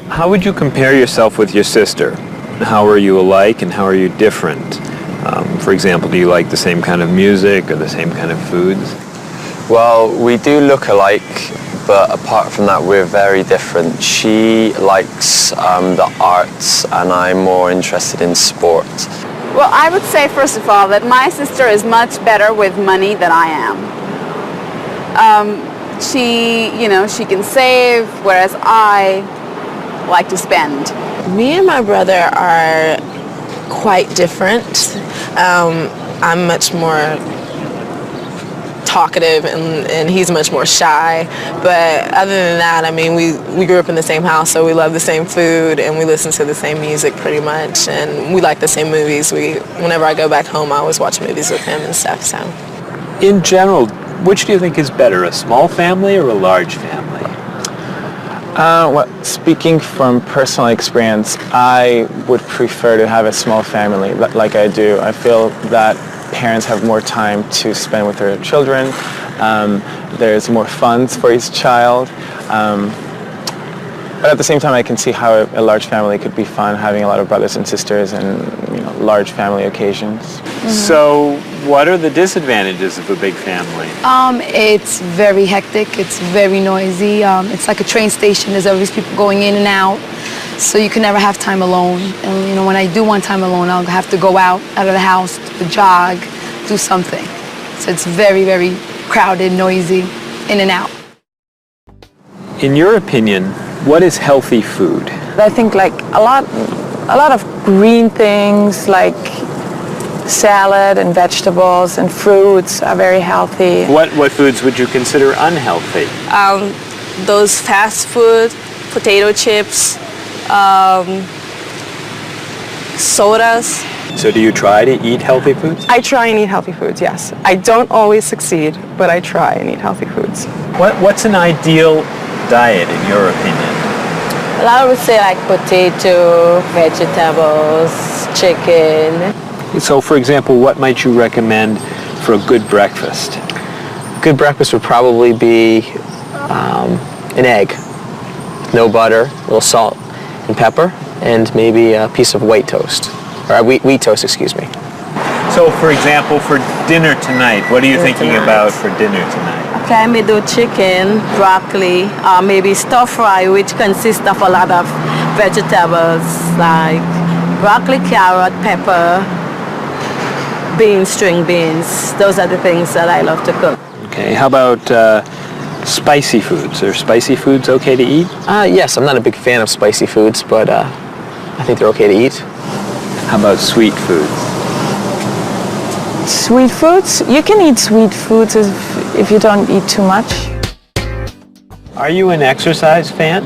[SPEAKER 12] How would you compare yourself with your sister? How are you alike and how are you different? For example, do you like the same kind of music or the same kind of foods?
[SPEAKER 17] Well, we do look alike, but apart from that, we're very different. She likes the arts, and I'm more interested in sport.
[SPEAKER 18] Well, I would say, first of all, that my sister is much better with money than I am. She can save, whereas I like to spend.
[SPEAKER 19] Me and my brother are quite different. I'm much more talkative and he's much more shy, but other than that, I mean, we grew up in the same house, so we love the same food and we listen to the same music pretty much, and we like the same movies. Whenever I go back home, I always watch movies with him and stuff. So
[SPEAKER 12] In general, which do you think is better, a small family or a large family?
[SPEAKER 20] Well, speaking from personal experience, I would prefer to have a small family like I do. I feel that parents have more time to spend with their children. There's more funds for each child. But at the same time, I can see how a large family could be fun, having a lot of brothers and sisters and large family occasions.
[SPEAKER 12] So what are the disadvantages of a big family?
[SPEAKER 21] It's very hectic. It's very noisy. It's like a train station. There's always people going in and out. So you can never have time alone. And when I do want time alone, I'll have to go out of the house, to jog, do something. So it's very, very crowded, noisy, in and out.
[SPEAKER 12] In your opinion, what is healthy food?
[SPEAKER 22] I think like a lot of green things like salad and vegetables and fruits are very healthy.
[SPEAKER 12] What foods would you consider unhealthy?
[SPEAKER 19] Those fast food, potato chips, sodas.
[SPEAKER 12] So do you try to eat healthy foods?
[SPEAKER 22] I try and eat healthy foods, yes. I don't always succeed, but I try and eat healthy foods.
[SPEAKER 12] What's an ideal diet in your opinion?
[SPEAKER 23] Well, I would say like potato, vegetables, chicken.
[SPEAKER 12] So for example, what might you recommend for a good breakfast?
[SPEAKER 24] Good breakfast would probably be an egg, no butter, a little salt and pepper, and maybe a piece of white toast, or wheat toast, excuse me.
[SPEAKER 12] So for example, for dinner tonight, what are you thinking about for dinner tonight?
[SPEAKER 19] Okay, I may do chicken, broccoli, maybe stir fry, which consists of a lot of vegetables like broccoli, carrot, pepper, beans, string beans. Those are the things that I love to cook.
[SPEAKER 12] Okay, how about spicy foods? Are spicy foods okay to eat?
[SPEAKER 24] Yes, I'm not a big fan of spicy foods, but I think they're okay to eat.
[SPEAKER 12] How about sweet foods?
[SPEAKER 22] Sweet foods? You can eat sweet foods if you don't eat too much.
[SPEAKER 12] Are you an exercise fan?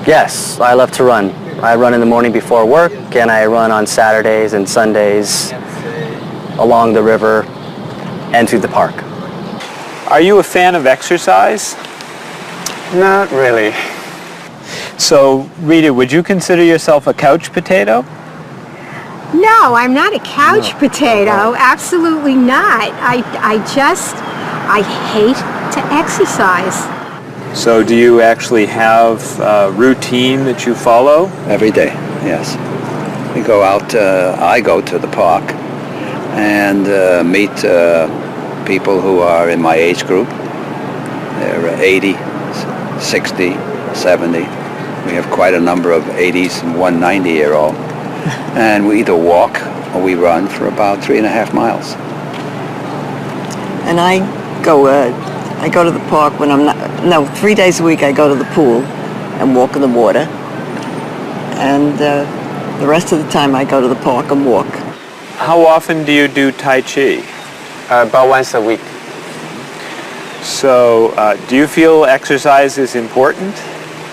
[SPEAKER 24] Yes, I love to run. I run in the morning before work, and I run on Saturdays and Sundays along the river and through the park.
[SPEAKER 12] Are you a fan of exercise?
[SPEAKER 15] Not really.
[SPEAKER 12] So, Rita, would you consider yourself a couch potato?
[SPEAKER 25] No, I'm not a couch potato. Absolutely not. I hate to exercise.
[SPEAKER 12] So do you actually have a routine that you follow?
[SPEAKER 26] Every day, yes. We go out, I go to the park and meet people who are in my age group. They're 80, 60, 70. We have quite a number of 80s and one 90-year-old. And we either walk or we run for about 3.5 miles.
[SPEAKER 27] And I go to the park when I'm not, 3 days a week I go to the pool and walk in the water. And the rest of the time I go to the park and walk.
[SPEAKER 12] How often do you do Tai Chi?
[SPEAKER 15] About once a week.
[SPEAKER 12] So, do you feel exercise is important?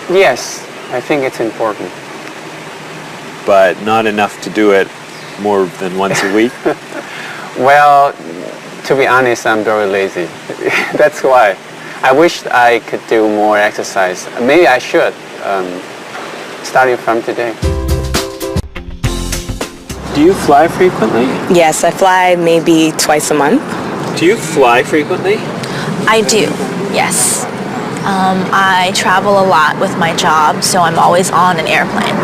[SPEAKER 15] Yes, I think it's important.
[SPEAKER 12] But not enough to do it more than once a week?
[SPEAKER 15] Well, to be honest, I'm very lazy. That's why. I wish I could do more exercise. Maybe I should, starting from today.
[SPEAKER 12] Do you fly frequently?
[SPEAKER 14] Yes, I fly maybe twice a month.
[SPEAKER 12] Do you fly frequently?
[SPEAKER 9] I do, yes. I travel a lot with my job, so I'm always on an airplane.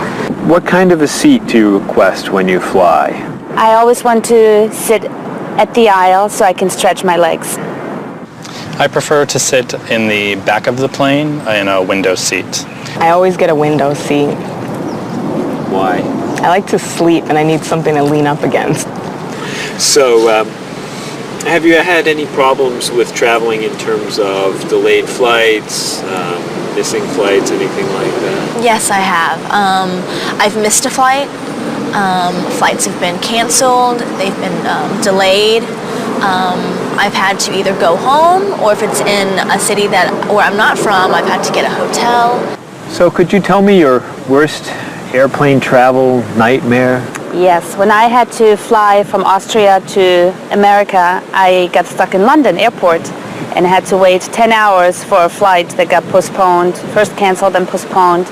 [SPEAKER 12] What kind of a seat do you request when you fly?
[SPEAKER 14] I always want to sit at the aisle so I can stretch my legs.
[SPEAKER 28] I prefer to sit in the back of the plane in a window seat.
[SPEAKER 22] I always get a window seat.
[SPEAKER 12] Why?
[SPEAKER 22] I like to sleep and I need something to lean up against.
[SPEAKER 12] So, Have you had any problems with traveling in terms of delayed flights, missing flights, anything like that?
[SPEAKER 9] Yes, I have. I've missed a flight. Flights have been canceled. They've been delayed. I've had to either go home, or if it's in a city where I'm not from, I've had to get a hotel.
[SPEAKER 12] So could you tell me your worst airplane travel nightmare?
[SPEAKER 14] Yes, when I had to fly from Austria to America, I got stuck in London airport and had to wait 10 hours for a flight that got postponed, first canceled then postponed,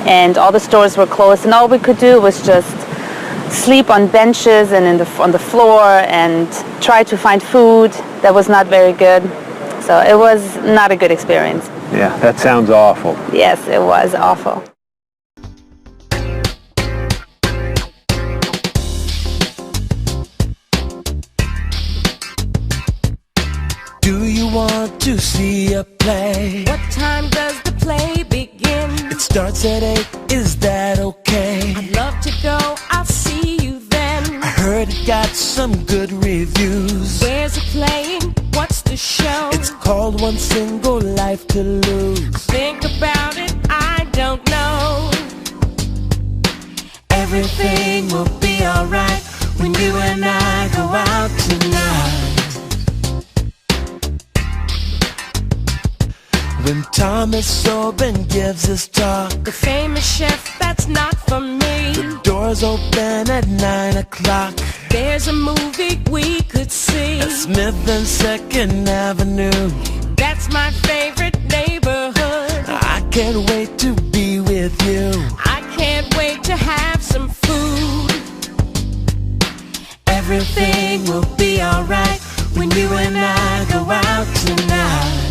[SPEAKER 14] and all the stores were closed, and all we could do was just sleep on benches and on the floor and try to find food that was not very good. So it was not a good experience.
[SPEAKER 12] Yeah, that sounds awful.
[SPEAKER 14] Yes, it was awful.
[SPEAKER 1] Do you want to see a play?
[SPEAKER 2] What time does the play begin?
[SPEAKER 1] It starts at 8, is that okay?
[SPEAKER 2] I'd love to go, I'll see you then.
[SPEAKER 1] I heard it got some good reviews.
[SPEAKER 2] Where's it playing? What's the show?
[SPEAKER 1] It's called One Single Life to Lose.
[SPEAKER 2] Think about it, I don't know.
[SPEAKER 1] Everything will be alright when you and I go out tonight. When Thomas Sobin gives his talk,
[SPEAKER 2] the famous chef, that's not for me.
[SPEAKER 1] The doors open at 9 o'clock.
[SPEAKER 2] There's a movie we could see
[SPEAKER 1] at Smith and 2nd Avenue.
[SPEAKER 2] That's my favorite neighborhood.
[SPEAKER 1] I can't wait to be with you.
[SPEAKER 2] I can't wait to have some food.
[SPEAKER 1] Everything will be alright when you and I go out tonight.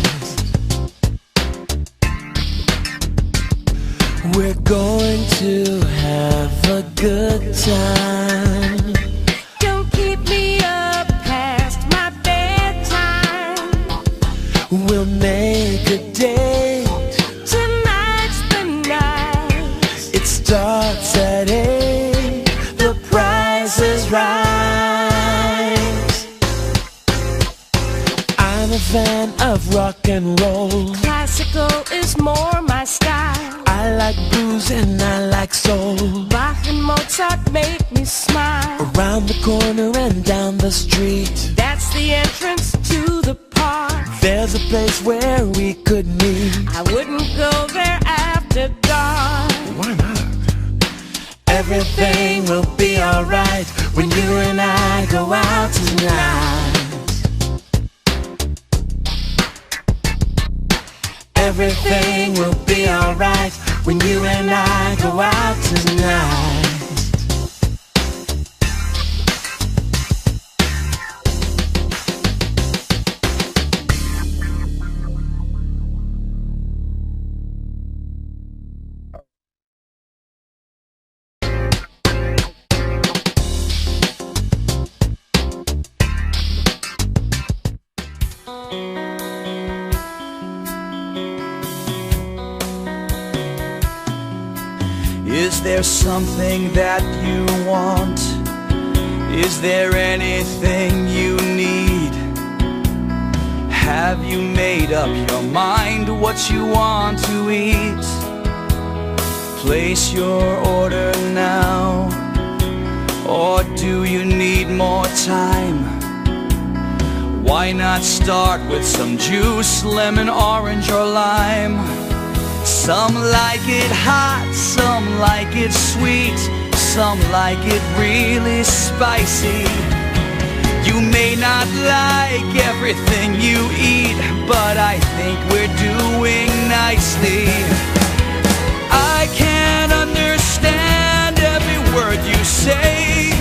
[SPEAKER 1] We're going to have a good time.
[SPEAKER 2] Don't keep me up past my bedtime.
[SPEAKER 1] We'll make a date.
[SPEAKER 2] Tonight's the night.
[SPEAKER 1] It starts at 8. The price is right. I'm a fan of rock and roll.
[SPEAKER 2] Classical is more my style.
[SPEAKER 1] I like blues and I like soul.
[SPEAKER 2] Bach and Mozart make me smile.
[SPEAKER 1] Around the corner and down the street,
[SPEAKER 2] that's the entrance to the park.
[SPEAKER 1] There's a place where we could meet.
[SPEAKER 2] I wouldn't go there after dark.
[SPEAKER 1] Why not? Everything will be alright when you and I go out tonight. Everything will be alright when you and I go out tonight.
[SPEAKER 3] Is there something that you want? Is there anything you need? Have you made up your mind what you want to eat? Place your order now, or do you need more time? Why not start with some juice, lemon, orange, or lime? Some like it hot, some like it sweet, some like it really spicy. You may not like everything you eat, but I think we're doing nicely. I can't understand every word you say.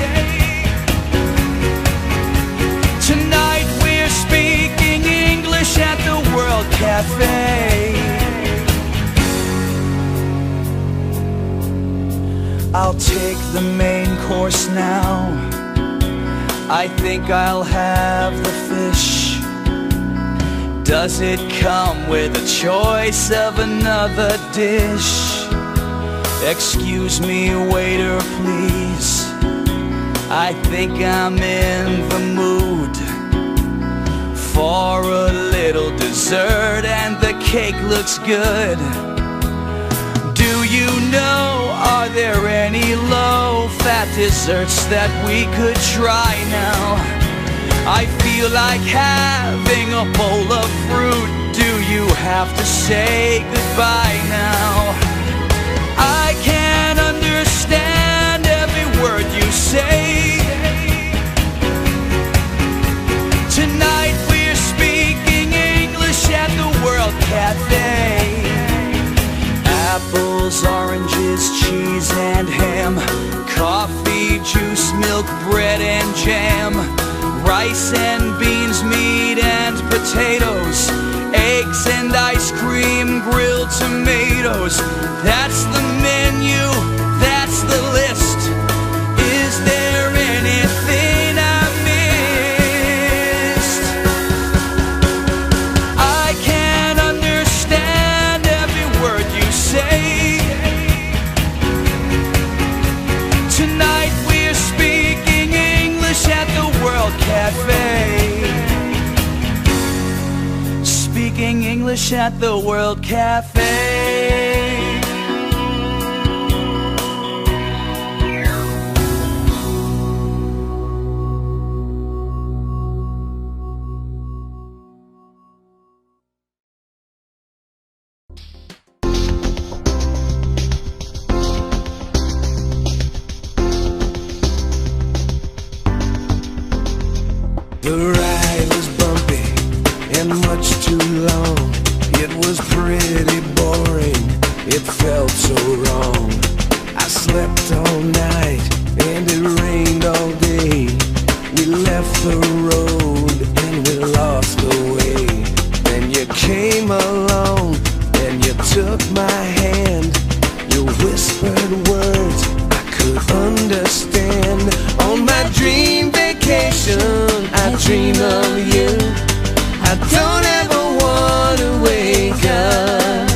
[SPEAKER 3] Tonight we're speaking English at the World Cafe. I'll take the main course now. I think I'll have the fish. Does it come with a choice of another dish? Excuse me, waiter, please. I think I'm in the mood. for a little dessert, and the cake looks good. Do you know, are there any low-fat desserts that we could try now? I feel like having a bowl of fruit. Do you have to say goodbye now? I can't understand every word you say. Tonight we're speaking English at the World Cafe. Apples, oranges, cheese and ham, coffee, juice, milk, bread and jam, rice and beans, meat and potatoes, eggs and ice cream, grilled tomatoes. That's the menu, that's the list. Is there anything I missed? I can't understand every word you say. Tonight we're speaking English at the World Cafe. Speaking English at the World Cafe.
[SPEAKER 1] The ride was bumpy and much too long. It was pretty boring, it felt so wrong. I slept all night and it rained all day. We left the road and we lost the way. Then you came along and you took my hand. You whispered words I could understand. On my dream vacation I dream of you. I don't ever want to wake up.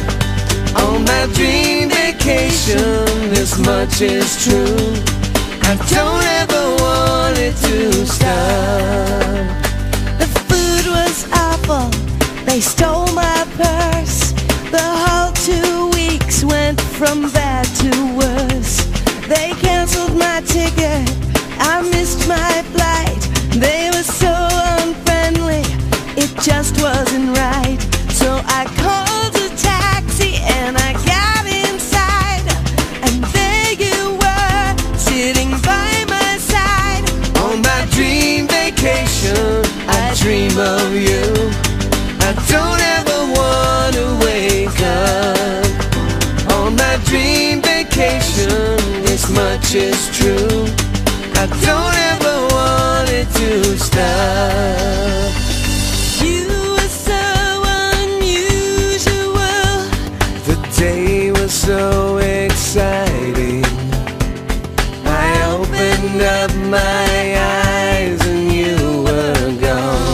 [SPEAKER 1] On my dream vacation, this much is true. I don't ever want it to stop.
[SPEAKER 4] The food was awful, they stole my purse. The whole 2 weeks went from bad to worse. They canceled my ticket, I missed my flight. They were so unfriendly, it just wasn't right. So I called a taxi and I got inside, and there you were, sitting by my side.
[SPEAKER 1] On my dream vacation, I dream of you. I don't ever want to wake up. On my dream vacation, this much is true. I don't ever want it to stop.
[SPEAKER 4] You were so unusual.
[SPEAKER 1] The day was so exciting. I opened up my eyes and you were gone.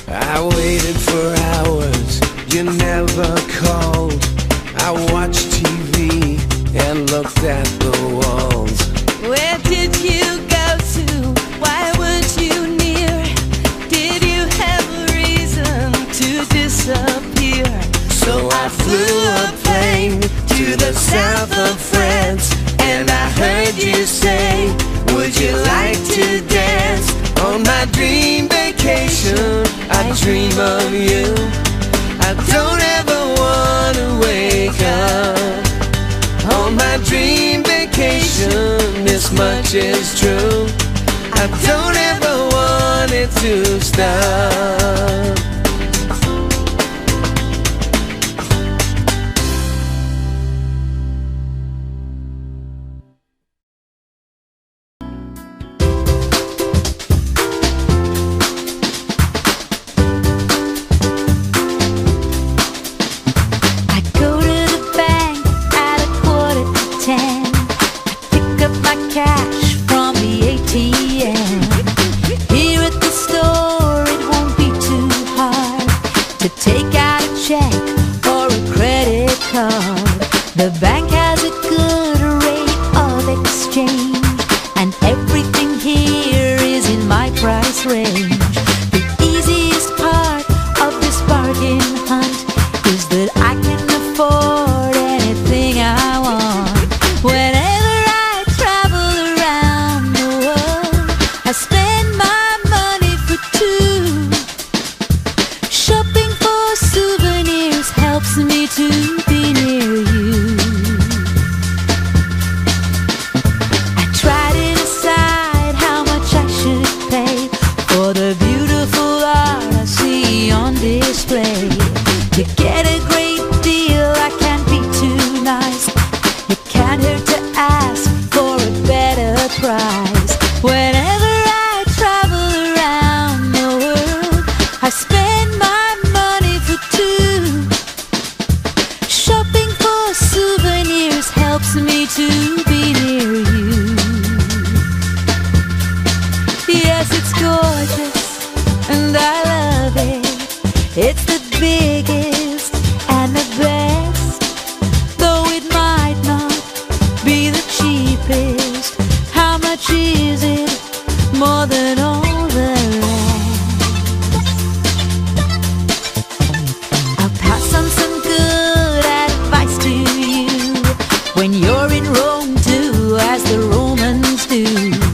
[SPEAKER 1] I waited for hours, you never called. I watched TV and looked at the walls.
[SPEAKER 4] Where did you go to? Why weren't you near? Did you have a reason to disappear?
[SPEAKER 1] So I flew a plane to the south of France, and I heard you say, would you like to dance? On my dream vacation, I dream of you. I don't ever want to wake up. On my dream vacation, this much is true. I don't ever want it to stop.
[SPEAKER 4] Cash from the ATM. Here at the store, it won't be
[SPEAKER 5] To get a great deal, I can't be too nice. It can't hurt to ask for a better price. Whenever I travel around the world, I spend my money for two. Shopping for souvenirs helps me to be near you. Yes, it's gorgeous, and I love it. It's the biggest and the best, though it might not be the cheapest. How much is it? More than all the rest. I'll pass on some good advice to you. When you're in Rome, do as the Romans do.